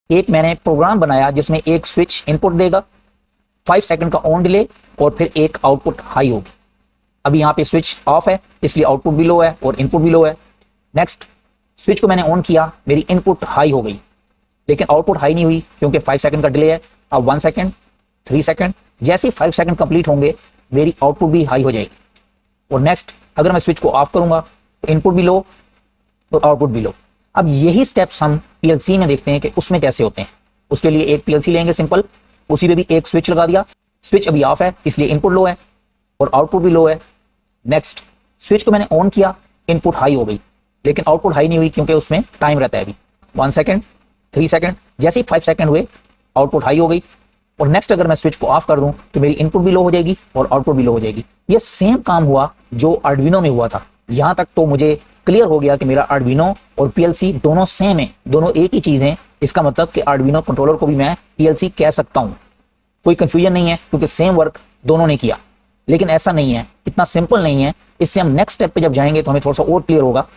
एक मैंने प्रोग्राम बनाया जिसमें एक स्विच इनपुट देगा, 5 सेकंड का ऑन डिले और फिर एक आउटपुट हाई होगी। अभी यहाँ पे स्विच ऑफ है इसलिए आउटपुट भी लो है और इनपुट भी लो है। नेक्स्ट स्विच को मैंने ऑन किया, मेरी इनपुट हाई हो गई लेकिन आउटपुट हाई नहीं हुई क्योंकि 5 सेकंड का डिले है। अब 1 सेकंड, 3 सेकंड, जैसे ही 5 सेकंड कंप्लीट होंगे मेरी आउटपुट भी हाई हो जाएगी। और नेक्स्ट अगर मैं स्विच को ऑफ करूंगा तो इनपुट भी लो और आउटपुट भी लो। अब यही स्टेप्स हम पीएलसी में देखते हैं कि उसमें कैसे होते हैं। उसके लिए एक पीएलसी लेंगे सिंपल, उसी पे भी एक स्विच लगा दिया। स्विच अभी ऑफ है इसलिए इनपुट लो है और आउटपुट भी लो है। नेक्स्ट स्विच को मैंने ऑन किया, इनपुट हाई हो गई लेकिन आउटपुट हाई नहीं हुई क्योंकि उसमें टाइम रहता है अभी। 1 सेकंड, 3 सेकंड, जैसे ही 5 सेकंड हुए आउटपुट हाई हो गई। और नेक्स्ट अगर मैं स्विच को ऑफ कर दूं तो मेरी इनपुट भी लो हो जाएगी और आउटपुट भी लो हो जाएगी। ये सेम काम हुआ जो आर्डिनो में हुआ था। यहां तक तो मुझे क्लियर हो गया कि मेरा आर्डिनो और पीएलसी दोनों सेम है, दोनों एक ही चीज है। इसका मतलब कि आर्डिनो कंट्रोलर को भी मैं पीएलसी कह सकता हूं। कोई कंफ्यूजन नहीं है क्योंकि सेम वर्क दोनों ने किया। लेकिन ऐसा नहीं है, इतना सिंपल नहीं है। इससे हम नेक्स्ट स्टेप पे जब जाएंगे तो हमें थोड़ा सा और क्लियर होगा